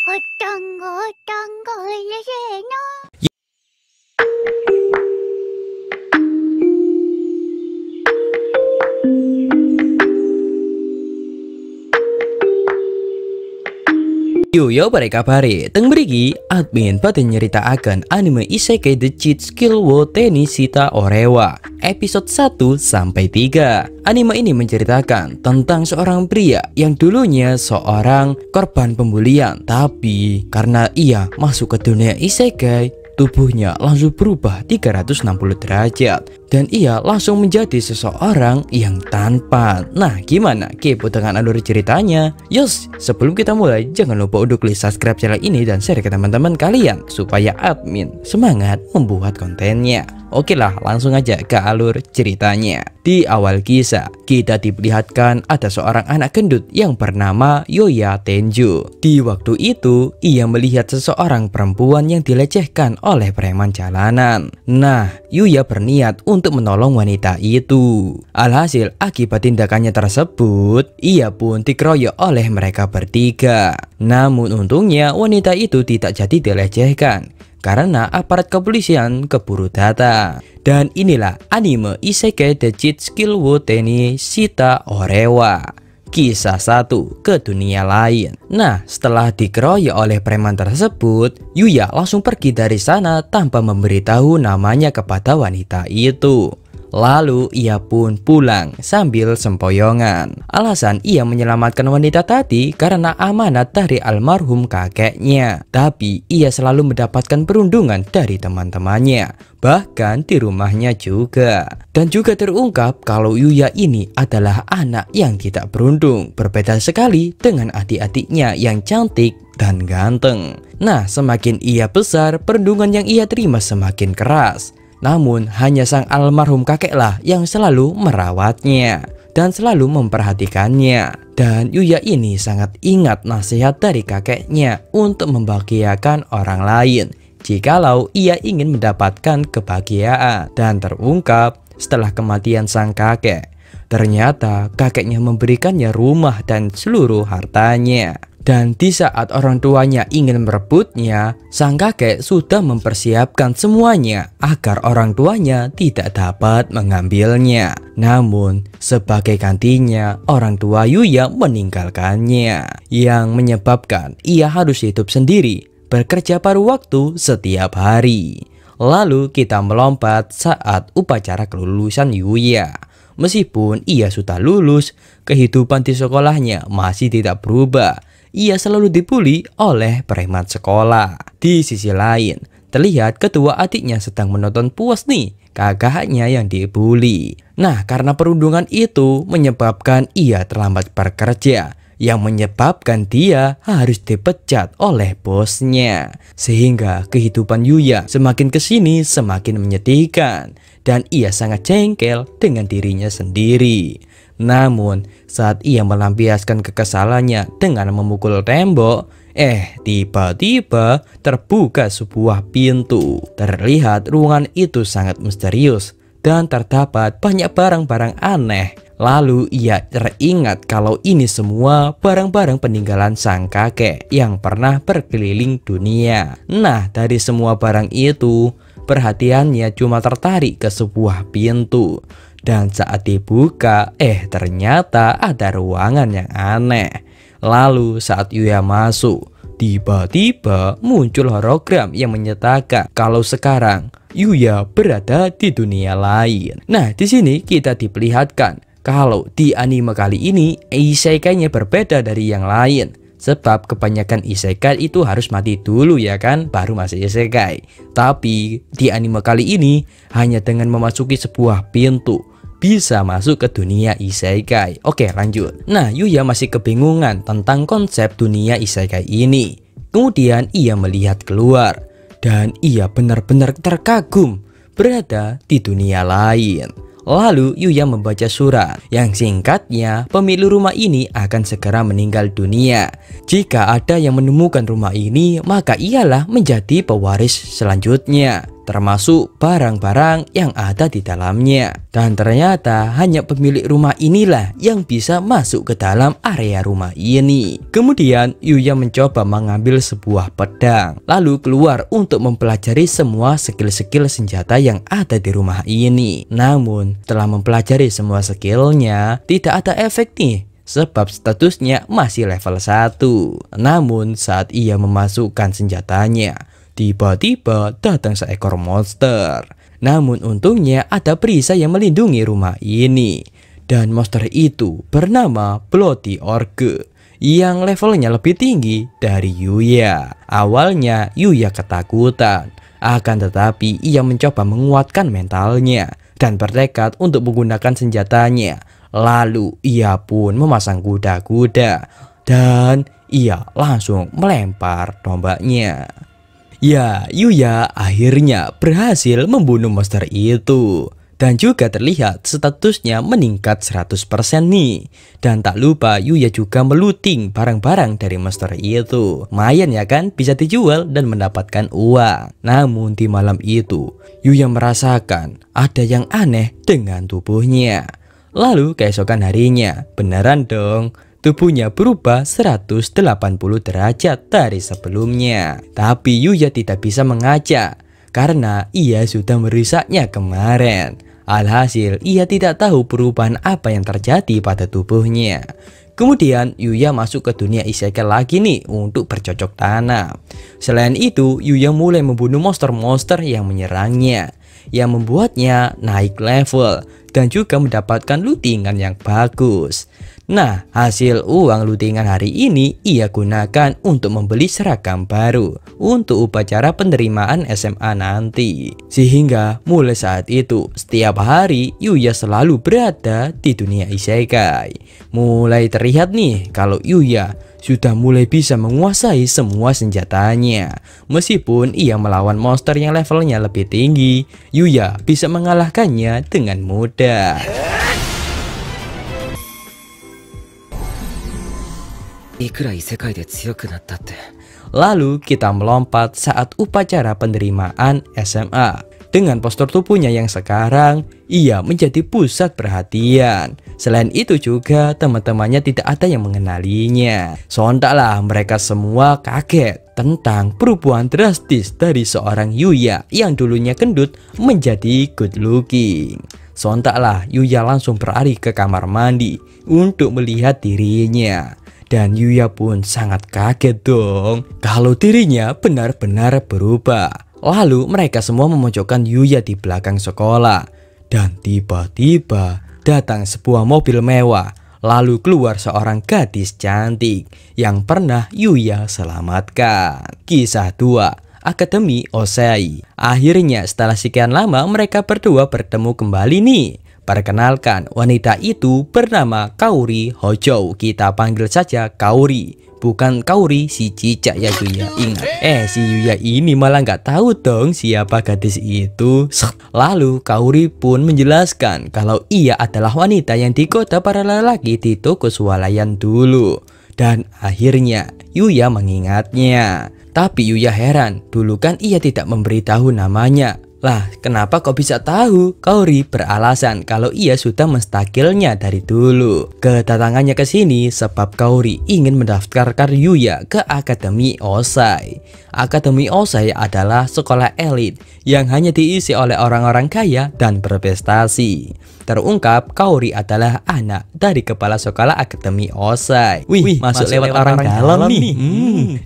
어떤 걸리시나? Yo pada kabare, teng mriki admin pada nyeritakake anime Isekai The Cheat Skill wo Tenishita Orewa episode 1 sampai 3. Anime ini menceritakan tentang seorang pria yang dulunya seorang korban pembulian, tapi karena ia masuk ke dunia Isekai, tubuhnya langsung berubah 360 derajat dan ia langsung menjadi seseorang yang tampan. Nah, gimana kepo dengan alur ceritanya? Yos, sebelum kita mulai, jangan lupa untuk klik subscribe channel ini dan share ke teman-teman kalian supaya admin semangat membuat kontennya. Oke lah, langsung aja ke alur ceritanya. Di awal kisah, kita diperlihatkan ada seorang anak gendut yang bernama Yoya Tenju. Di waktu itu, ia melihat seseorang perempuan yang dilecehkan oleh preman jalanan. Nah, Yoya berniat untuk menolong wanita itu. Alhasil, akibat tindakannya tersebut, ia pun dikeroyok oleh mereka bertiga. Namun untungnya wanita itu tidak jadi dilecehkan karena aparat kepolisian keburu datang. Dan inilah anime Isekai The Cheat Skill wo Tenishita Orewa, kisah 1 ke dunia lain. Nah, setelah dikeroyok oleh preman tersebut, Yuya langsung pergi dari sana tanpa memberitahu namanya kepada wanita itu. Lalu ia pun pulang sambil sempoyongan. Alasan ia menyelamatkan wanita tadi karena amanat dari almarhum kakeknya. Tapi ia selalu mendapatkan perundungan dari teman-temannya, bahkan di rumahnya juga. Dan juga terungkap kalau Yuya ini adalah anak yang tidak beruntung, berbeda sekali dengan adik-adiknya yang cantik dan ganteng. Nah, semakin ia besar, perundungan yang ia terima semakin keras. Namun hanya sang almarhum kakeklah yang selalu merawatnya dan selalu memperhatikannya. Dan Yuya ini sangat ingat nasihat dari kakeknya untuk membahagiakan orang lain jikalau ia ingin mendapatkan kebahagiaan. Dan terungkap setelah kematian sang kakek, ternyata kakeknya memberikannya rumah dan seluruh hartanya. Dan di saat orang tuanya ingin merebutnya, sang kakek sudah mempersiapkan semuanya agar orang tuanya tidak dapat mengambilnya. Namun, sebagai gantinya, orang tua Yuya meninggalkannya, yang menyebabkan ia harus hidup sendiri, bekerja paruh waktu setiap hari. Lalu kita melompat saat upacara kelulusan Yuya. Meskipun ia sudah lulus, kehidupan di sekolahnya masih tidak berubah. Ia selalu dibully oleh preman sekolah. Di sisi lain, terlihat kedua adiknya sedang menonton puas nih kakaknya yang dibully. Nah, karena perundungan itu menyebabkan ia terlambat bekerja, yang menyebabkan dia harus dipecat oleh bosnya. Sehingga kehidupan Yuya semakin kesini semakin menyedihkan, dan ia sangat jengkel dengan dirinya sendiri. Namun saat ia melampiaskan kekesalannya dengan memukul tembok, tiba-tiba terbuka sebuah pintu. Terlihat ruangan itu sangat misterius dan terdapat banyak barang-barang aneh. Lalu ia teringat kalau ini semua barang-barang peninggalan sang kakek yang pernah berkeliling dunia. Nah, dari semua barang itu, perhatiannya cuma tertarik ke sebuah pintu. Dan saat dibuka, ternyata ada ruangan yang aneh. Lalu saat Yuya masuk, tiba-tiba muncul hologram yang menyatakan kalau sekarang Yuya berada di dunia lain. Nah, di sini kita diperlihatkan kalau di anime kali ini isekai-nya berbeda dari yang lain. Sebab kebanyakan isekai itu harus mati dulu ya kan, baru masuk isekai. Tapi di anime kali ini hanya dengan memasuki sebuah pintu bisa masuk ke dunia isekai. Oke, lanjut. Nah, Yuya masih kebingungan tentang konsep dunia isekai ini. Kemudian ia melihat keluar dan ia benar-benar terkagum berada di dunia lain. Lalu Yuya membaca surat yang singkatnya pemilik rumah ini akan segera meninggal dunia. Jika ada yang menemukan rumah ini, maka ialah menjadi pewaris selanjutnya. termasuk barang-barang yang ada di dalamnya. Dan ternyata hanya pemilik rumah inilah yang bisa masuk ke dalam area rumah ini. Kemudian Yuya mencoba mengambil sebuah pedang, lalu keluar untuk mempelajari semua skill-skill senjata yang ada di rumah ini. Namun setelah mempelajari semua skillnya, tidak ada efek nih, sebab statusnya masih level 1. Namun saat ia memasukkan senjatanya, tiba-tiba datang seekor monster. Namun untungnya ada perisai yang melindungi rumah ini. Dan monster itu bernama Bloody Orc yang levelnya lebih tinggi dari Yuya. Awalnya Yuya ketakutan, akan tetapi ia mencoba menguatkan mentalnya dan bertekad untuk menggunakan senjatanya. Lalu ia pun memasang kuda-kuda dan ia langsung melempar tombaknya. Ya, Yuya akhirnya berhasil membunuh monster itu. Dan juga terlihat statusnya meningkat 100% nih. Dan tak lupa Yuya juga melooting barang-barang dari monster itu. Lumayan ya kan, bisa dijual dan mendapatkan uang. Namun di malam itu Yuya merasakan ada yang aneh dengan tubuhnya. Lalu keesokan harinya, beneran dong, tubuhnya berubah 180 derajat dari sebelumnya. Tapi Yuya tidak bisa mengajak karena ia sudah merusaknya kemarin. Alhasil ia tidak tahu perubahan apa yang terjadi pada tubuhnya. Kemudian Yuya masuk ke dunia isekai lagi nih untuk bercocok tanam. Selain itu Yuya mulai membunuh monster-monster yang menyerangnya, yang membuatnya naik level dan juga mendapatkan lootingan yang bagus. Nah, hasil uang lootingan hari ini ia gunakan untuk membeli seragam baru untuk upacara penerimaan SMA nanti. Sehingga mulai saat itu setiap hari Yuya selalu berada di dunia isekai. Mulai terlihat nih kalau Yuya sudah mulai bisa menguasai semua senjatanya. Meskipun ia melawan monster yang levelnya lebih tinggi, Yuya bisa mengalahkannya dengan mudah. Lalu kita melompat saat upacara penerimaan SMA. Dengan postur tubuhnya yang sekarang, ia menjadi pusat perhatian. Selain itu juga teman-temannya tidak ada yang mengenalinya. Sontaklah mereka semua kaget tentang perubahan drastis dari seorang Yuya yang dulunya gendut menjadi good looking. Sontaklah Yuya langsung berlari ke kamar mandi untuk melihat dirinya. Dan Yuya pun sangat kaget dong kalau dirinya benar-benar berubah. Lalu mereka semua memojokkan Yuya di belakang sekolah. Dan tiba-tiba datang sebuah mobil mewah. Lalu keluar seorang gadis cantik yang pernah Yuya selamatkan. Kisah 2, Akademi Osei. Akhirnya setelah sekian lama mereka berdua bertemu kembali nih. Perkenalkan, wanita itu bernama Kaori Hojo. Kita panggil saja Kaori, bukan Kaori si cicak ya Yuya. Ingat, si Yuya ini malah nggak tahu dong siapa gadis itu. Lalu Kaori pun menjelaskan kalau ia adalah wanita yang digoda para lelaki di toko swalayan dulu. Dan akhirnya Yuya mengingatnya. Tapi Yuya heran, dulu kan ia tidak memberitahu namanya. Lah, kenapa kau bisa tahu? Kaori beralasan kalau ia sudah menstakilnya dari dulu. Kedatangannya ke sini sebab Kaori ingin mendaftarkan Yuya ke Akademi Osei. Akademi Osei adalah sekolah elit yang hanya diisi oleh orang-orang kaya dan berprestasi. Terungkap Kaori adalah anak dari kepala sekolah Akademi Osei. Wih, masuk lewat orang dalam nih.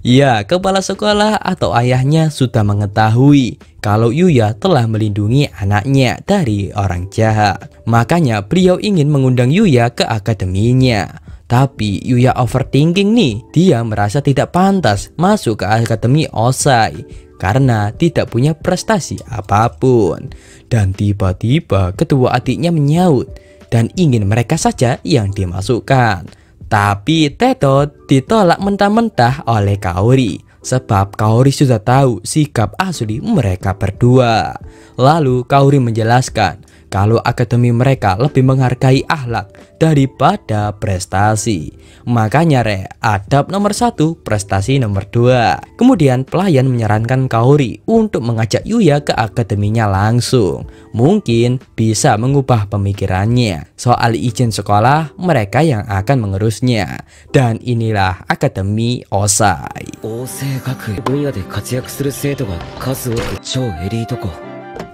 Ya, kepala sekolah atau ayahnya sudah mengetahui kalau Yuya telah melindungi anaknya dari orang jahat. Makanya beliau ingin mengundang Yuya ke akademinya. Tapi Yuya overthinking nih. Dia merasa tidak pantas masuk ke Akademi Osei karena tidak punya prestasi apapun. Dan tiba-tiba kedua adiknya menyaut dan ingin mereka saja yang dimasukkan. Tapi Teto ditolak mentah-mentah oleh Kaori. Sebab Kaori sudah tahu sikap asli mereka berdua. Lalu Kaori menjelaskan kalau akademi mereka lebih menghargai akhlak daripada prestasi. Makanya adab nomor 1, prestasi nomor 2. Kemudian pelayan menyarankan Kaori untuk mengajak Yuya ke akademinya langsung. Mungkin bisa mengubah pemikirannya soal izin sekolah mereka yang akan mengurusnya. Dan inilah Akademi Osai.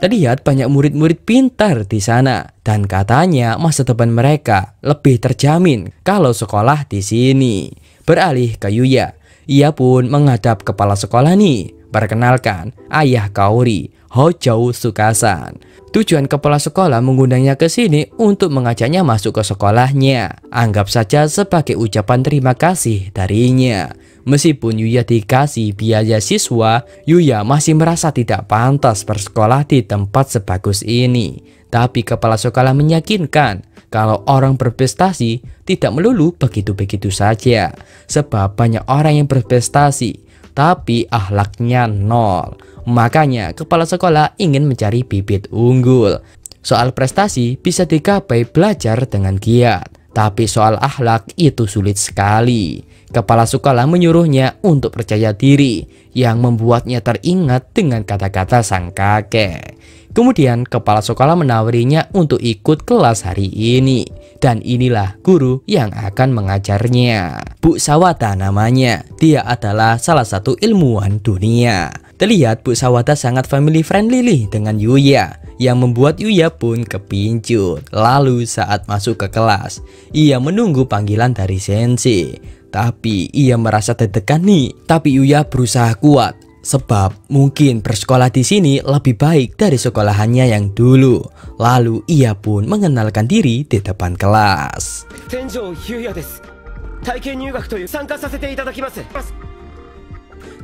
Terlihat banyak murid-murid pintar di sana dan katanya masa depan mereka lebih terjamin kalau sekolah di sini. Beralih ke Yuya, ia pun menghadap kepala sekolah nih. Perkenalkan, ayah Kaori, Hojou Sukasan. Tujuan kepala sekolah mengundangnya ke sini untuk mengajaknya masuk ke sekolahnya. Anggap saja sebagai ucapan terima kasih darinya. Meskipun Yuya dikasih biaya siswa, Yuya masih merasa tidak pantas bersekolah di tempat sebagus ini. Tapi kepala sekolah meyakinkan kalau orang berprestasi tidak melulu begitu-begitu saja. Sebab banyak orang yang berprestasi tapi akhlaknya nol. Makanya kepala sekolah ingin mencari bibit unggul. Soal prestasi bisa digapai belajar dengan giat, tapi soal akhlak itu sulit sekali. Kepala sekolah menyuruhnya untuk percaya diri, yang membuatnya teringat dengan kata-kata sang kakek. Kemudian kepala sekolah menawarinya untuk ikut kelas hari ini. Dan inilah guru yang akan mengajarnya. Bu Sawata namanya. Dia adalah salah satu ilmuwan dunia. Terlihat Bu Sawata sangat family friendly dengan Yuya, yang membuat Yuya pun kepincut. Lalu saat masuk ke kelas, ia menunggu panggilan dari sensei. Tapi ia merasa deg-degan nih. Tapi Yuya berusaha kuat, sebab mungkin bersekolah di sini lebih baik dari sekolahannya yang dulu. Lalu ia pun mengenalkan diri di depan kelas.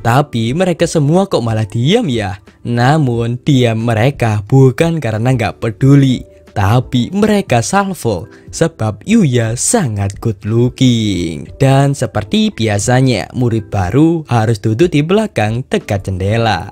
Tapi mereka semua kok malah diam ya. Namun diam mereka bukan karena nggak peduli, tapi mereka salvo sebab Yuya sangat good looking. Dan seperti biasanya murid baru harus duduk di belakang dekat jendela.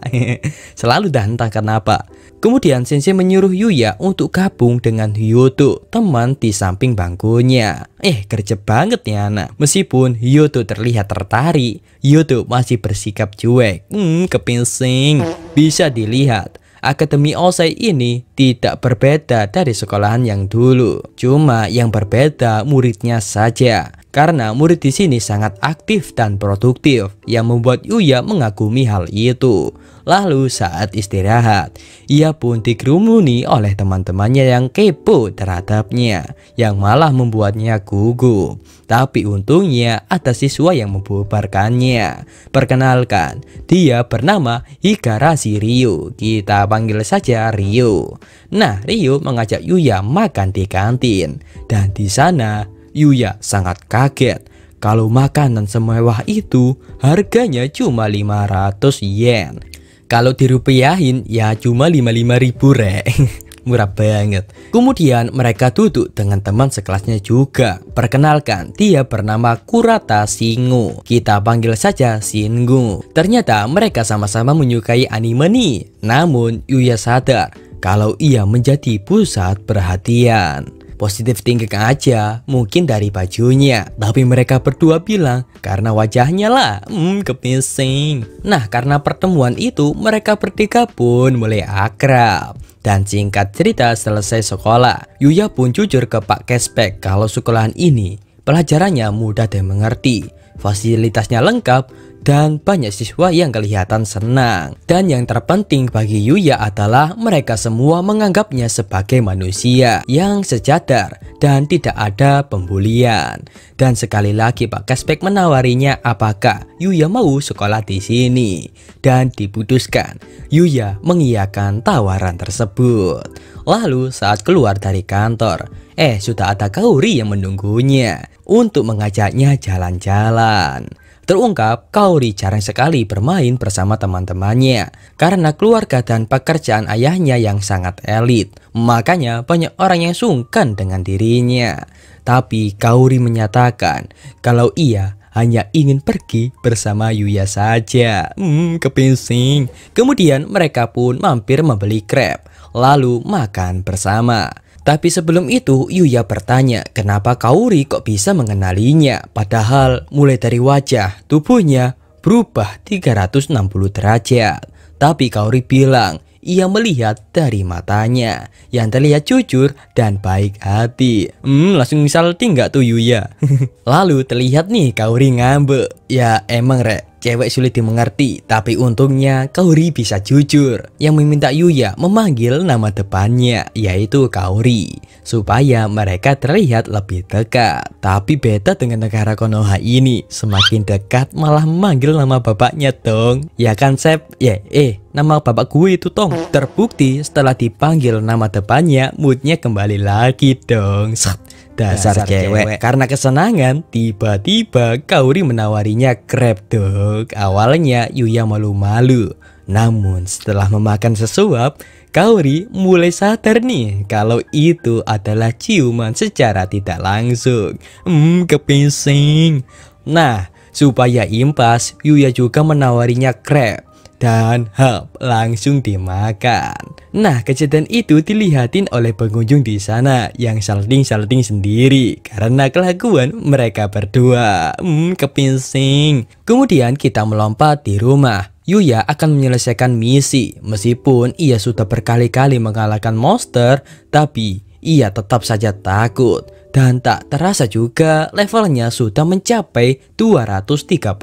Selalu dan entah kenapa. Kemudian sensei menyuruh Yuya untuk gabung dengan Hyoto, teman di samping bangkunya. Gercep banget ya anak. Meskipun Hyoto terlihat tertarik, Hyoto masih bersikap cuek. Kepinsing. Bisa dilihat, Akademi Osai ini tidak berbeda dari sekolahan yang dulu. Cuma yang berbeda muridnya saja. Karena murid di sini sangat aktif dan produktif, yang membuat Yuya mengagumi hal itu. Lalu saat istirahat, ia pun dikerumuni oleh teman-temannya yang kepo terhadapnya, yang malah membuatnya gugup. Tapi untungnya ada siswa yang membubarkannya. Perkenalkan, dia bernama Higarashi Ryo. Kita panggil saja Ryo. Nah, Ryo mengajak Yuya makan di kantin. Dan di sana Yuya sangat kaget kalau makanan semewah itu harganya cuma 500 yen. Kalau dirupiahin ya cuma 55.000 Murah banget. Kemudian mereka duduk dengan teman sekelasnya juga. Perkenalkan, dia bernama Kurata Shingo. Kita panggil saja Shingo. Ternyata mereka sama-sama menyukai anime nih. Namun Yuya sadar kalau ia menjadi pusat perhatian. Positif thinking aja, mungkin dari bajunya. Tapi mereka berdua bilang karena wajahnya lah, kepising. Nah, karena pertemuan itu mereka bertiga pun mulai akrab. Dan singkat cerita, selesai sekolah, Yuya pun jujur ke Pak Kespek kalau sekolahan ini pelajarannya mudah dan mengerti, fasilitasnya lengkap, dan banyak siswa yang kelihatan senang. Dan yang terpenting bagi Yuya adalah mereka semua menganggapnya sebagai manusia yang sejajar dan tidak ada pembulian. Dan sekali lagi Pak Kespek menawarinya apakah Yuya mau sekolah di sini. Dan diputuskan, Yuya mengiyakan tawaran tersebut. Lalu saat keluar dari kantor, sudah ada Kaori yang menunggunya untuk mengajaknya jalan-jalan. Terungkap, Kaori jarang sekali bermain bersama teman-temannya karena keluarga dan pekerjaan ayahnya yang sangat elit. Makanya banyak orang yang sungkan dengan dirinya. Tapi Kaori menyatakan kalau ia hanya ingin pergi bersama Yuya saja. Kepinsing. Kemudian mereka pun mampir membeli krep. lalu makan bersama. Tapi sebelum itu Yuya bertanya kenapa Kaori kok bisa mengenalinya, padahal mulai dari wajah tubuhnya berubah 360 derajat. Tapi Kaori bilang ia melihat dari matanya yang terlihat jujur dan baik hati. Langsung salting nggak tuh Yuya? Lalu terlihat nih Kaori ngambek. Ya emang rek, cewek sulit dimengerti, tapi untungnya Kaori bisa jujur. Yang meminta Yuya memanggil nama depannya, yaitu Kaori, supaya mereka terlihat lebih dekat. Tapi beda dengan negara Konoha ini, semakin dekat malah memanggil nama bapaknya dong. Ya kan Sep? Nama bapak gue itu Tong. Terbukti setelah dipanggil nama depannya, moodnya kembali lagi dong. Dasar cewek. Karena kesenangan, tiba-tiba Kaori menawarinya crab dog. Awalnya Yuya malu-malu, namun setelah memakan sesuap, Kaori mulai sadar nih kalau itu adalah ciuman secara tidak langsung. Kepising. Nah, supaya impas, Yuya juga menawarinya crab. Dan langsung dimakan. Nah, kejadian itu dilihatin oleh pengunjung di sana yang salting-salting sendiri karena kelakuan mereka berdua. Kepinsing. Kemudian kita melompat di rumah. Yuya akan menyelesaikan misi. Meskipun ia sudah berkali-kali mengalahkan monster, tapi ia tetap saja takut. Dan tak terasa juga levelnya sudah mencapai 235.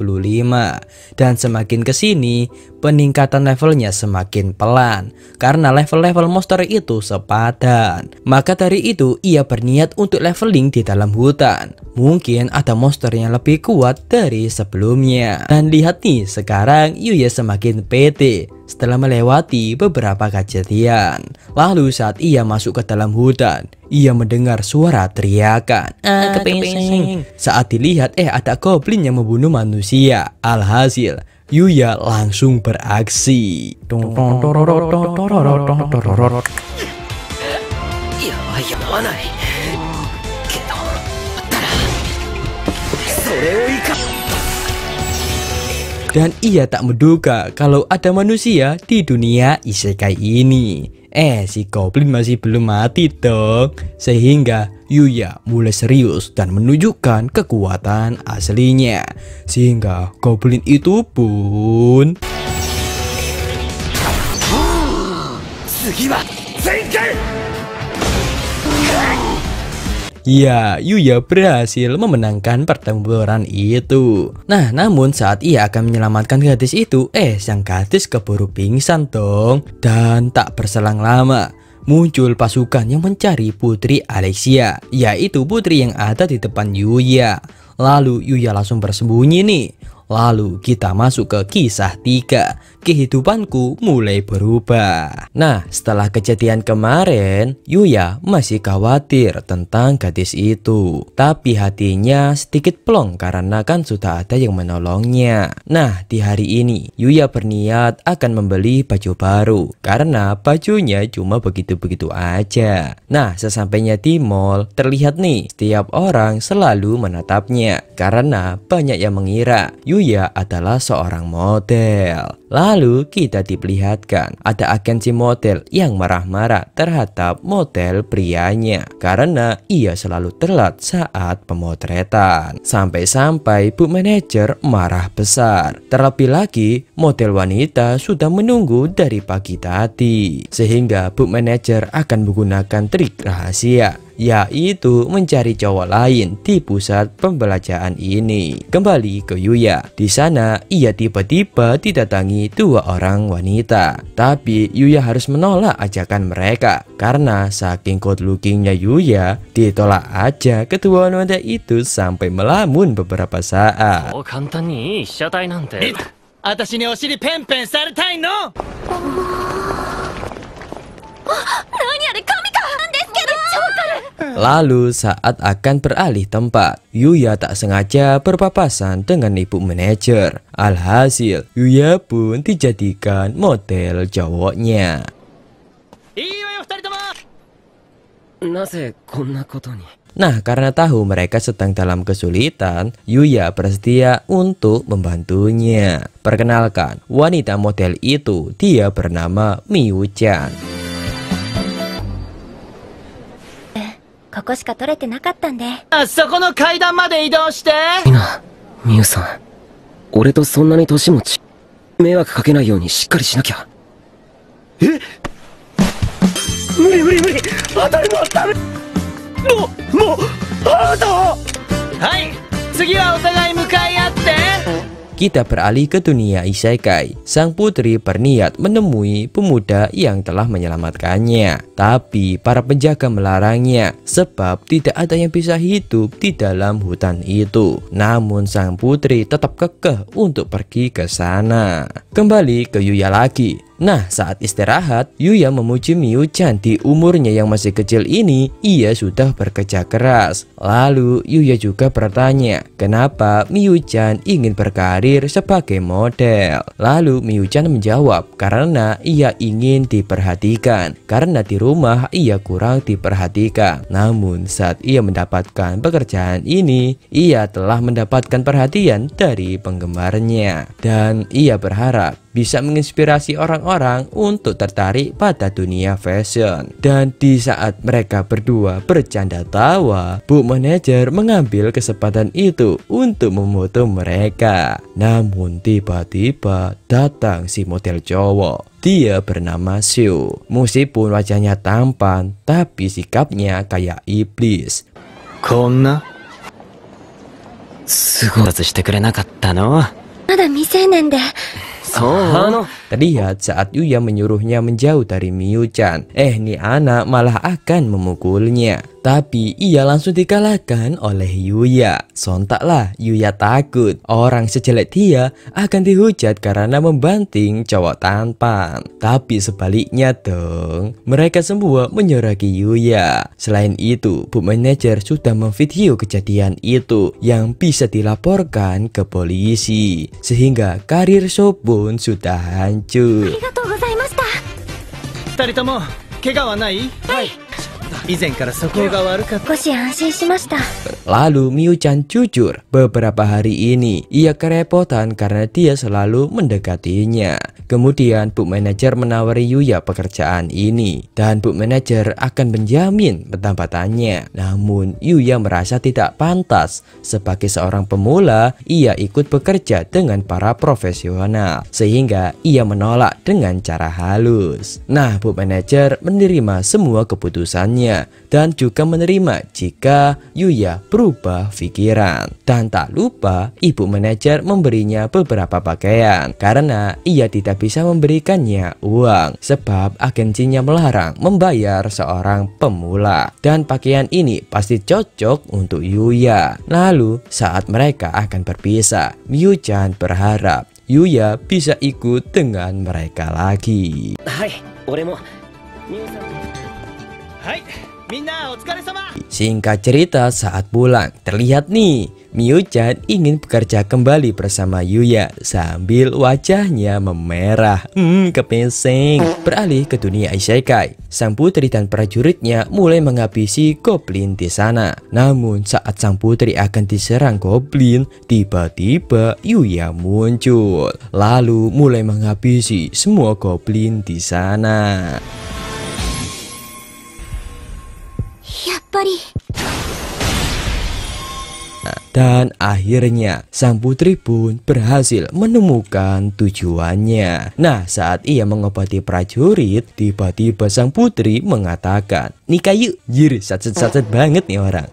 Dan semakin kesini peningkatan levelnya semakin pelan karena level-level monster itu sepadan. Maka dari itu ia berniat untuk leveling di dalam hutan. Mungkin ada monster yang lebih kuat dari sebelumnya. Dan lihat nih, sekarang Yuya semakin pede setelah melewati beberapa kejadian. Lalu saat ia masuk ke dalam hutan, ia mendengar suara teriakan. Kepinsing. Saat dilihat ada goblin yang membunuh manusia. Alhasil Yuya langsung beraksi. Dan ia tak menduga kalau ada manusia di dunia isekai ini. Si goblin masih belum mati dong. Sehingga Yuya mulai serius dan menunjukkan kekuatan aslinya. Sehingga goblin itu pun ya, Yuya berhasil memenangkan pertempuran itu. Nah, namun saat ia akan menyelamatkan gadis itu, sang gadis keburu pingsan dong. Dan tak berselang lama, muncul pasukan yang mencari Putri Alexia, yaitu putri yang ada di depan Yuya. Lalu Yuya langsung bersembunyi nih. Lalu kita masuk ke kisah 3. Kehidupanku mulai berubah. Nah, setelah kejadian kemarin, Yuya masih khawatir tentang gadis itu. Tapi hatinya sedikit plong karena kan sudah ada yang menolongnya. Nah, di hari ini Yuya berniat akan membeli baju baru karena bajunya cuma begitu-begitu aja. Nah, sesampainya di mall, terlihat nih setiap orang selalu menatapnya karena banyak yang mengira Yuya adalah seorang model. Lalu kita diperlihatkan ada agensi model yang marah-marah terhadap model prianya karena ia selalu telat saat pemotretan. Sampai-sampai bu manajer marah besar. Terlebih lagi model wanita sudah menunggu dari pagi tadi, sehingga bu manajer akan menggunakan trik rahasia, yaitu mencari cowok lain di pusat pembelajaran ini. Kembali ke Yuya. Di sana ia tiba-tiba didatangi 2 orang wanita. Tapi Yuya harus menolak ajakan mereka karena saking good lookingnya Yuya, ditolak aja kedua wanita itu sampai melamun beberapa saat. Lalu saat akan beralih tempat, Yuya tak sengaja berpapasan dengan ibu manajer. Alhasil Yuya pun dijadikan model cowoknya. Nah, karena tahu mereka sedang dalam kesulitan, Yuya bersedia untuk membantunya. Perkenalkan, wanita model itu dia bernama Miyu-chan. ここしか撮れてなかったんで。そこの階段まで移動して。いいな、ミユさん。俺とそんなに年も迷惑かけないようにしっかりしなきゃ。え？無理。当たりもダメ。もう、アウト！はい、次はお互い向かい合って。Kita beralih ke dunia isekai. Sang putri berniat menemui pemuda yang telah menyelamatkannya. Tapi para penjaga melarangnya sebab tidak ada yang bisa hidup di dalam hutan itu. Namun sang putri tetap kekeh untuk pergi ke sana. Kembali ke Yuya lagi. Nah, saat istirahat, Yuya memuji Miyu-chan. Di umurnya yang masih kecil ini, ia sudah bekerja keras. Lalu Yuya juga bertanya, kenapa Miyu-chan ingin berkarir sebagai model. Lalu Miyu-chan menjawab, karena ia ingin diperhatikan. Karena di rumah ia kurang diperhatikan. Namun saat ia mendapatkan pekerjaan ini, ia telah mendapatkan perhatian dari penggemarnya. Dan ia berharap bisa menginspirasi orang-orang untuk tertarik pada dunia fashion. Dan di saat mereka berdua bercanda tawa, Bu Manajer mengambil kesempatan itu untuk memoto mereka. Namun tiba-tiba datang si model cowok. Dia bernama Shu. Meskipun wajahnya tampan, tapi sikapnya kayak iblis. こんなすごいしてくれなかったの？まだ未成年で。Terlihat saat Yuya menyuruhnya menjauh dari Miyu-chan. Nih anak malah akan memukulnya. Tapi ia langsung dikalahkan oleh Yuya. Sontaklah Yuya takut orang sejelek dia akan dihujat karena membanting cowok tampan. Tapi sebaliknya dong, mereka semua menyoraki Yuya. Selain itu, Bu Manajer sudah memvideo kejadian itu yang bisa dilaporkan ke polisi. Sehingga karir Sobun sudah hancur. 二人とも怪我はない？はい。以前から素行が悪かった。少し安心しました。 Lalu Miyu-chan jujur, beberapa hari ini ia kerepotan karena dia selalu mendekatinya. Kemudian Bu Manajer menawari Yuya pekerjaan ini dan Bu Manajer akan menjamin pendapatannya. Namun Yuya merasa tidak pantas. Sebagai seorang pemula, ia ikut bekerja dengan para profesional sehingga ia menolak dengan cara halus. Nah, Bu Manajer menerima semua keputusannya dan juga menerima jika Yuya berubah pikiran. Dan tak lupa Ibu Manajer memberinya beberapa pakaian karena ia tidak bisa memberikannya uang sebab agensinya melarang membayar seorang pemula. Dan pakaian ini pasti cocok untuk Yuya. Lalu saat mereka akan berpisah, Miyu-chan berharap Yuya bisa ikut dengan mereka lagi. Singkat cerita, saat pulang terlihat nih Miyu-chan ingin bekerja kembali bersama Yuya sambil wajahnya memerah. Kepeseng. Beralih ke dunia isekai, sang putri dan prajuritnya mulai menghabisi goblin di sana. Namun saat sang putri akan diserang goblin, tiba-tiba Yuya muncul lalu mulai menghabisi semua goblin di sana. Dan akhirnya sang putri pun berhasil menemukan tujuannya. Nah, saat ia mengobati prajurit, tiba-tiba sang putri mengatakan, "Nikah yuk." Jir, sacet-sacet banget nih orang.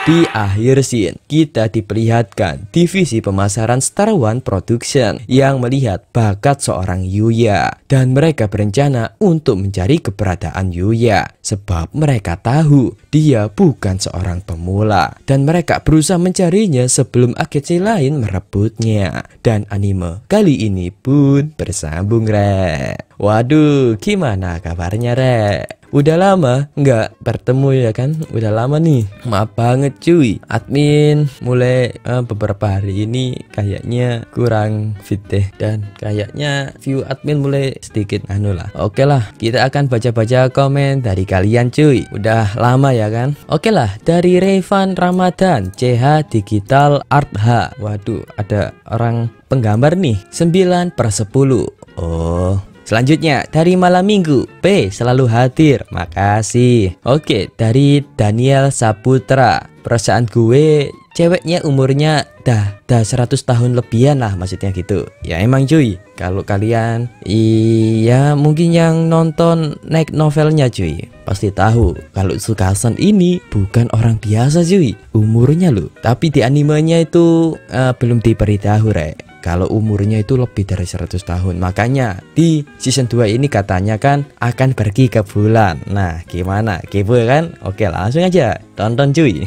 Di akhir scene, kita diperlihatkan divisi pemasaran Star One Production yang melihat bakat seorang Yuya. Dan mereka berencana untuk mencari keberadaan Yuya sebab mereka tahu dia bukan seorang pemula. Dan mereka berusaha mencarinya sebelum agensi lain merebutnya. Dan anime kali ini pun bersambung, Rek. Waduh, gimana kabarnya, Rek? Udah lama nggak bertemu ya kan? Udah lama nih. Maaf banget cuy. Admin mulai beberapa hari ini kayaknya kurang fit deh. Dan kayaknya view admin mulai sedikit anu lah. Oke lah, kita akan baca-baca komen dari kalian cuy. Udah lama ya kan? Oke lah, dari Revan Ramadan CH Digital Art H. Waduh, ada orang penggambar nih. 9/10. Oh, Selanjutnya dari malam minggu, P selalu hadir, makasih. Oke, dari Daniel Saputra, perasaan gue ceweknya umurnya dah 100 tahun lebihan lah, maksudnya gitu. Ya emang cuy, kalau kalian iya mungkin yang nonton naik novelnya cuy pasti tahu kalau Tsukasa ini bukan orang biasa cuy umurnya loh. Tapi di animenya itu belum diberitahu rek kalau umurnya itu lebih dari 100 tahun. Makanya di season 2 ini katanya kan akan pergi ke bulan. Nah gimana, kepo kan? Oke langsung aja tonton cuy.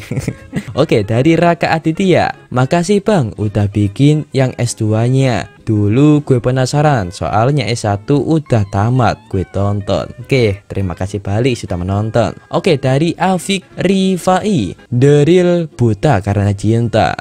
Oke, dari Raka Aditya, makasih bang udah bikin yang S2 nya. Dulu gue penasaran soalnya S1 udah tamat, gue tonton. Oke, terima kasih balik sudah menonton. Oke, dari Afik Rifai, Deril buta karena cinta.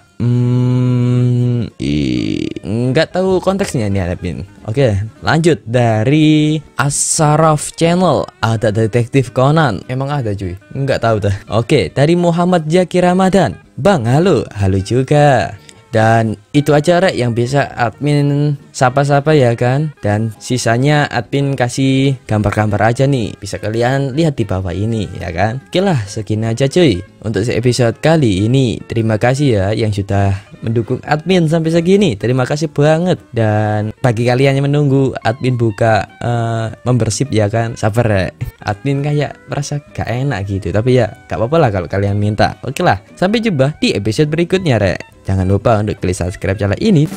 Nggak tahu konteksnya nih Adepin. Oke, lanjut dari Asaraf Channel, ada detektif Conan. Emang ada cuy? Nggak tahu dah. Oke, dari Muhammad Zaki Ramadan, bang halo juga. Dan itu aja rek yang bisa admin sapa-sapa ya kan. Dan sisanya admin kasih gambar-gambar aja nih, bisa kalian lihat di bawah ini ya kan. Oke lah, segini aja cuy untuk episode kali ini. Terima kasih ya yang sudah mendukung admin sampai segini. Terima kasih banget. Dan bagi kalian yang menunggu admin buka membership ya kan, sabar rek. Admin kayak merasa gak enak gitu, tapi ya gak apa-apa lah kalau kalian minta. Oke lah, sampai jumpa di episode berikutnya rek. Jangan lupa untuk klik subscribe channel ini.